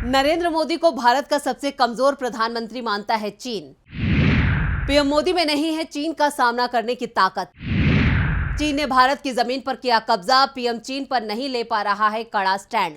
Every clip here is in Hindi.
नरेंद्र मोदी को भारत का सबसे कमजोर प्रधानमंत्री मानता है चीन। पीएम मोदी में नहीं है चीन का सामना करने की ताकत। चीन ने भारत की जमीन पर किया कब्जा, पीएम चीन पर नहीं ले पा रहा है कड़ा स्टैंड।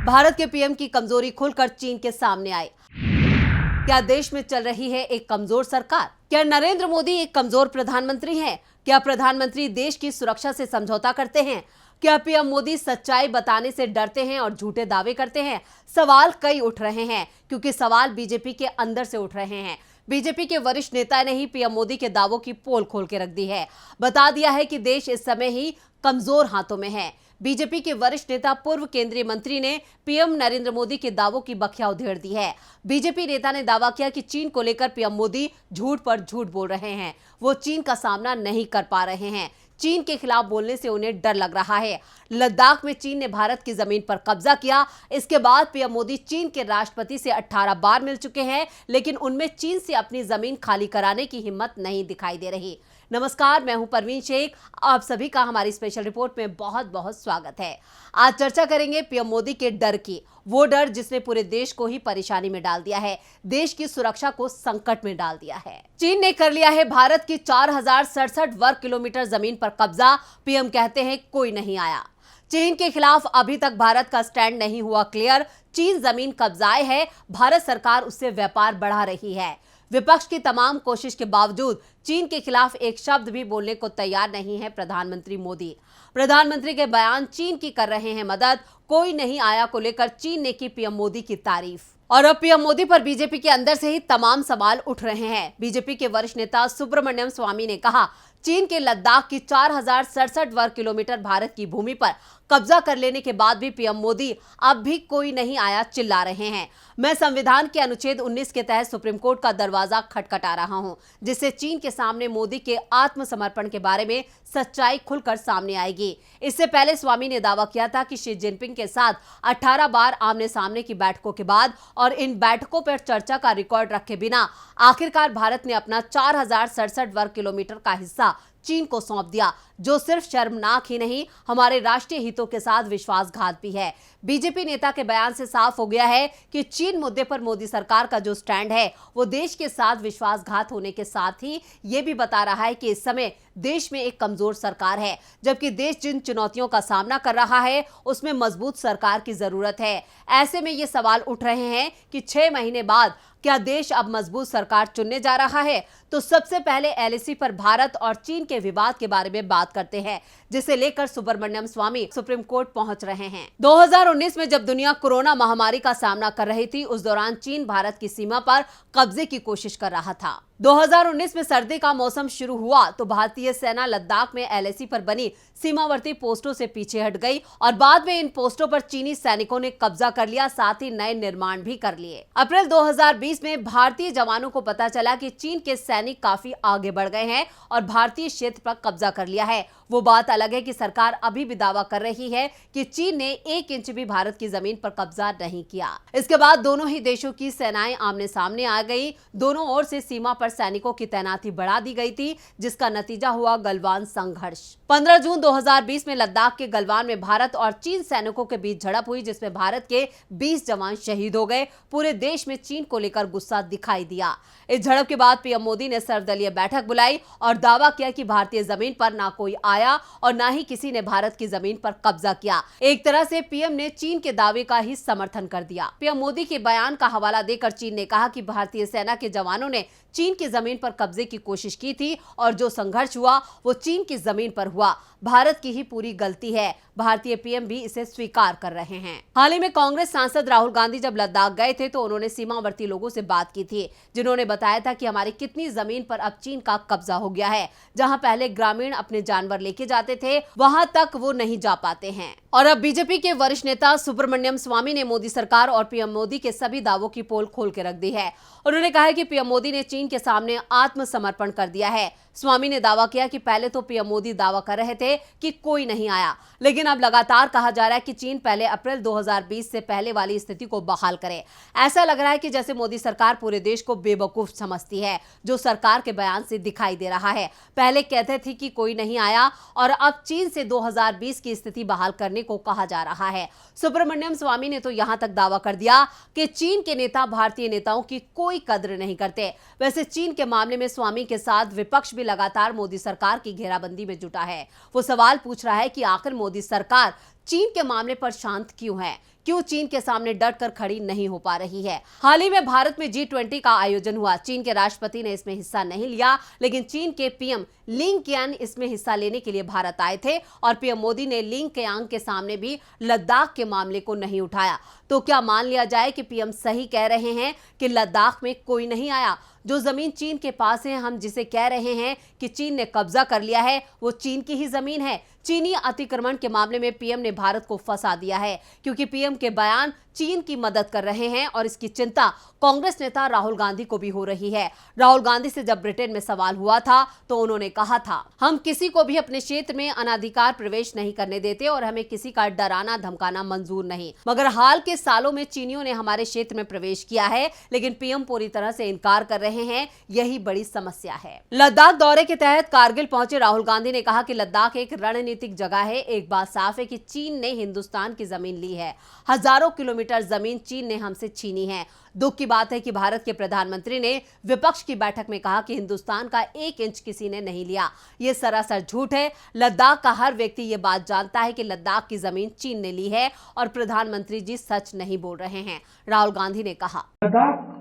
भारत के पीएम की कमजोरी खुलकर चीन के सामने आई। क्या देश में चल रही है एक कमजोर सरकार? क्या नरेंद्र मोदी एक कमजोर प्रधानमंत्री हैं? क्या प्रधानमंत्री देश की सुरक्षा से समझौता करते हैं? क्या पीएम मोदी सच्चाई बताने से डरते हैं और झूठे दावे करते हैं? सवाल कई उठ रहे हैं, क्योंकि सवाल बीजेपी के अंदर से उठ रहे हैं। बीजेपी के वरिष्ठ नेता ने ही पीएम मोदी के दावों की पोल खोल के रख दी है। बता दिया है कि देश इस समय ही कमजोर हाथों में है। बीजेपी के वरिष्ठ नेता पूर्व केंद्रीय मंत्री ने पीएम नरेंद्र मोदी के दावों की बखिया उधेड़ दी है। बीजेपी नेता ने दावा किया कि चीन को लेकर पीएम मोदी झूठ पर झूठ बोल रहे हैं। वो चीन का सामना नहीं कर पा रहे हैं। चीन के खिलाफ बोलने से उन्हें डर लग रहा है। लद्दाख में चीन ने भारत की जमीन पर कब्जा किया। इसके बाद पीएम मोदी चीन के राष्ट्रपति से 18 बार मिल चुके हैं, लेकिन उनमें चीन से अपनी जमीन खाली कराने की हिम्मत नहीं दिखाई दे रही। नमस्कार, मैं हूं परवीन शेख। आप सभी का हमारी स्पेशल रिपोर्ट में बहुत बहुत स्वागत है। आज चर्चा करेंगे पीएम मोदी के डर की, वो डर जिसने पूरे देश को ही परेशानी में डाल दिया है, देश की सुरक्षा को संकट में डाल दिया है। चीन ने कर लिया है भारत की 4067 वर्ग किलोमीटर जमीन पर कब्जा। पीएम कहते हैं कोई नहीं आया। चीन के खिलाफ अभी तक भारत का स्टैंड नहीं हुआ क्लियर। चीन जमीन कब्जाए है, भारत सरकार उससे व्यापार बढ़ा रही है। विपक्ष की तमाम कोशिश के बावजूद चीन के खिलाफ एक शब्द भी बोलने को तैयार नहीं है प्रधानमंत्री मोदी। प्रधानमंत्री के बयान चीन की कर रहे हैं मदद, कोई नहीं आया को लेकर चीन ने की पीएम मोदी की तारीफ। और अब पीएम मोदी पर बीजेपी के अंदर से ही तमाम सवाल उठ रहे हैं। बीजेपी के वरिष्ठ नेता सुब्रमण्यम स्वामी ने कहा, चीन के लद्दाख की 4067 वर्ग किलोमीटर भारत की भूमि पर कब्जा कर लेने के बाद भी पीएम मोदी अब भी कोई नहीं आया चिल्ला रहे हैं। मैं संविधान के अनुच्छेद 19 के तहत सुप्रीम कोर्ट का दरवाजा खटखटा रहा हूं, जिससे चीन के सामने मोदी के आत्मसमर्पण के बारे में सच्चाई खुलकर सामने आएगी। इससे पहले स्वामी ने दावा किया था कि शी जिनपिंग के साथ 18 बार आमने सामने की बैठकों के बाद और इन बैठकों पर चर्चा का रिकॉर्ड रखे बिना आखिरकार भारत ने अपना 4067 वर्ग किलोमीटर का हिस्सा चीन को सौंप दिया, जो सिर्फ शर्मनाक ही नहीं, हमारे राष्ट्रीय हितों के साथ विश्वासघात भी है। बीजेपी नेता के बयान से साफ हो गया है कि चीन मुद्दे पर मोदी सरकार का जो स्टैंड है वो देश के साथ विश्वासघात होने के साथ ही ये भी बता रहा है कि इस समय देश में एक कमजोर सरकार है, जबकि देश जिन चुनौतियों का सामना कर रहा है उसमें मजबूत सरकार की जरूरत है। ऐसे में ये सवाल उठ रहे हैं कि 6 महीने बाद क्या देश अब मजबूत सरकार चुनने जा रहा है? तो सबसे पहले एलएसी पर भारत और चीन के विवाद के बारे में बात करते हैं, जिसे लेकर सुब्रमण्यम स्वामी सुप्रीम कोर्ट पहुंच रहे हैं। 2019 में जब दुनिया कोरोना महामारी का सामना कर रही थी, उस दौरान चीन भारत की सीमा पर कब्जे की कोशिश कर रहा था। 2019 में सर्दी का मौसम शुरू हुआ तो भारतीय सेना लद्दाख में एलएसी पर बनी सीमावर्ती पोस्टों से पीछे हट गई और बाद में इन पोस्टों पर चीनी सैनिकों ने कब्जा कर लिया, साथ ही नए निर्माण भी कर लिए। अप्रैल 2020 में भारतीय जवानों को पता चला कि चीन के सैनिक काफी आगे बढ़ गए हैं और भारतीय क्षेत्र पर कब्जा कर लिया है। वो बात अलग है कि सरकार अभी भी दावा कर रही है कि चीन ने 1 इंच भी भारत की जमीन पर कब्जा नहीं किया। इसके बाद दोनों ही देशों की सेनाएं आमने सामने आ गई। दोनों ओर से सीमा पर सैनिकों की तैनाती बढ़ा दी गई थी, जिसका नतीजा हुआ गलवान संघर्ष। 15 जून 2020 में लद्दाख के गलवान में भारत और चीन सैनिकों के बीच झड़प हुई, जिसमें भारत के 20 जवान शहीद हो गए। पूरे देश में चीन को लेकर गुस्सा दिखाई दिया। इस झड़प के बाद पीएम मोदी ने सर्वदलीय बैठक बुलाई और दावा किया कि भारतीय जमीन पर ना कोई आया और ना ही किसी ने भारत की जमीन पर कब्जा किया। एक तरह से पीएम ने चीन के दावे का ही समर्थन कर दिया। पीएम मोदी के बयान का हवाला देकर चीन ने कहा कि भारतीय सेना के जवानों ने चीन की जमीन पर कब्जे की कोशिश की थी और जो संघर्ष हुआ वो चीन की जमीन पर हुआ। भारत की ही पूरी गलती है। भारतीय पीएम भी इसे स्वीकार कर रहे हैं। हाल ही में कांग्रेस सांसद राहुल गांधी जब लद्दाख गए थे तो उन्होंने सीमावर्ती लोगों से बात की थी, जिन्होंने बताया था कि हमारी कितनी जमीन पर अब चीन का कब्जा हो गया है। जहां पहले ग्रामीण अपने जानवर लेके जाते थे, वहां तक वो नहीं जा पाते हैं। और अब बीजेपी के वरिष्ठ नेता सुब्रमण्यम स्वामी ने मोदी सरकार और पीएम मोदी के सभी दावों की पोल खोल के रख दी है। उन्होंने कहा है कि पीएम मोदी ने चीन के सामने आत्मसमर्पण कर दिया है। स्वामी ने दावा किया कि पहले तो पीएम मोदी दावा कर रहे थे कि कोई नहीं आया, लेकिन अब लगातार कहा जा रहा है कि चीन पहले अप्रैल 2020 से पहले वाली स्थिति को बहाल करे। ऐसा लग रहा है कि जैसे मोदी सरकार पूरे देश को बेवकूफ समझती है, जो सरकार के बयान से दिखाई दे रहा है। पहले कहते थे कि कोई नहीं आया और अब चीन से 2020 की स्थिति बहाल करने को कहा जा रहा है। सुब्रमण्यम स्वामी ने तो यहां तक दावा कर दिया कि चीन के नेता भारतीय नेताओं की कोई कद्र नहीं करते। वैसे चीन के मामले में स्वामी के साथ विपक्ष भी लगातार मोदी सरकार की घेराबंदी में जुटा है। वो सवाल पूछ रहा है कि आखिर मोदी सरकार चीन के मामले पर शांत क्यों है, क्यों चीन के सामने डटकर खड़ी नहीं हो पा रही है। हाल ही में भारत में G20 का आयोजन हुआ। चीन के राष्ट्रपति ने इसमें हिस्सा नहीं लिया, लेकिन चीन के पीएम लिंग कियान इसमें हिस्सा लेने के लिए भारत आए थे और पीएम मोदी ने लिंग कियांग के सामने भी लद्दाख के मामले को नहीं उठाया। तो क्या मान लिया जाए कि पीएम सही कह रहे हैं कि लद्दाख में कोई नहीं आया? जो जमीन चीन के पास है, हम जिसे कह रहे हैं कि चीन ने कब्जा कर लिया है, वो चीन की ही जमीन है। चीनी अतिक्रमण के मामले में पीएम ने भारत को फंसा दिया है, क्योंकि पीएम के बयान चीन की मदद कर रहे हैं और इसकी चिंता कांग्रेस नेता राहुल गांधी को भी हो रही है। राहुल गांधी से जब ब्रिटेन में सवाल हुआ था तो उन्होंने कहा था, हम किसी को भी अपने क्षेत्र में अनाधिकार प्रवेश नहीं करने देते और हमें किसी का डराना धमकाना मंजूर नहीं। मगर हाल के सालों में चीनियों ने हमारे क्षेत्र में प्रवेश किया है, लेकिन पीएम पूरी तरह से इनकार कर रहे हैं। यही बड़ी समस्या है। लद्दाख दौरे के तहत कारगिल पहुंचे राहुल गांधी ने कहा कि लद्दाख एक रणनीतिक जगह है। एक बात साफ है कि चीन ने हिंदुस्तान की जमीन ली है। हजारों किलोमीटर जमीन चीन ने हमसे छीनी है। दुख की बात है कि भारत के प्रधानमंत्री ने विपक्ष की बैठक में कहा कि हिंदुस्तान का 1 इंच किसी ने नहीं लिया। यह सरासर झूठ है। लद्दाख का हर व्यक्ति यह बात जानता है कि लद्दाख की जमीन चीन ने ली है और प्रधानमंत्री जी सच नहीं बोल रहे हैं। राहुल गांधी ने कहा, लद्दाख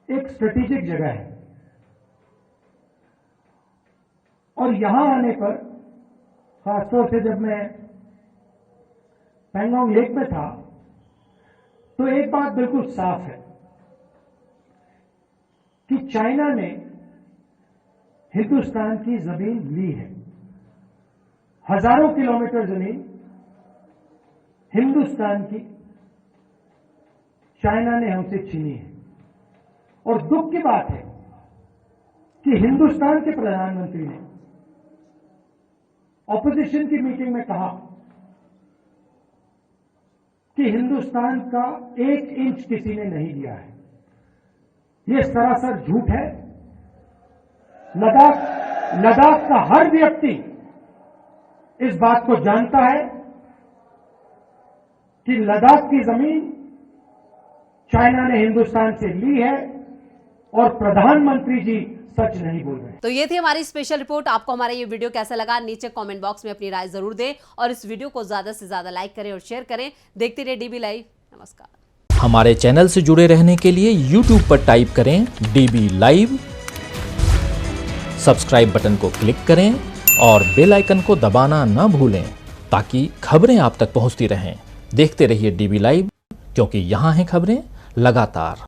एक स्ट्रेटेजिक जगह है और यहां आने पर, खासतौर से जब मैं पैंगोंग लेक में था, तो एक बात बिल्कुल साफ है कि चाइना ने हिंदुस्तान की जमीन ली है। हजारों किलोमीटर जमीन हिंदुस्तान की चाइना ने हमसे छीनी है। और दुख की बात है कि हिंदुस्तान के प्रधानमंत्री ने ऑपोजिशन की मीटिंग में कहा कि हिंदुस्तान का 1 इंच किसी ने नहीं लिया है। यह सरासर झूठ है। लद्दाख का हर व्यक्ति इस बात को जानता है कि लद्दाख की जमीन चाइना ने हिंदुस्तान से ली है और प्रधानमंत्री जी सच नहीं बोल रहे। तो ये थी हमारी स्पेशल रिपोर्ट। आपको हमारा ये वीडियो कैसा लगा, नीचे कमेंट बॉक्स में अपनी राय जरूर दें और इस वीडियो को ज्यादा से ज्यादा लाइक करें और शेयर करें। देखते रहिए DB लाइव। नमस्कार। हमारे चैनल से जुड़े रहने के लिए YouTube पर टाइप करें DB लाइव, सब्सक्राइब बटन को क्लिक करें और बेल आइकन को दबाना न भूलें ताकि खबरें आप तक पहुंचती रहें। देखते रहिए DB लाइव, क्योंकि यहाँ हैं खबरें लगातार।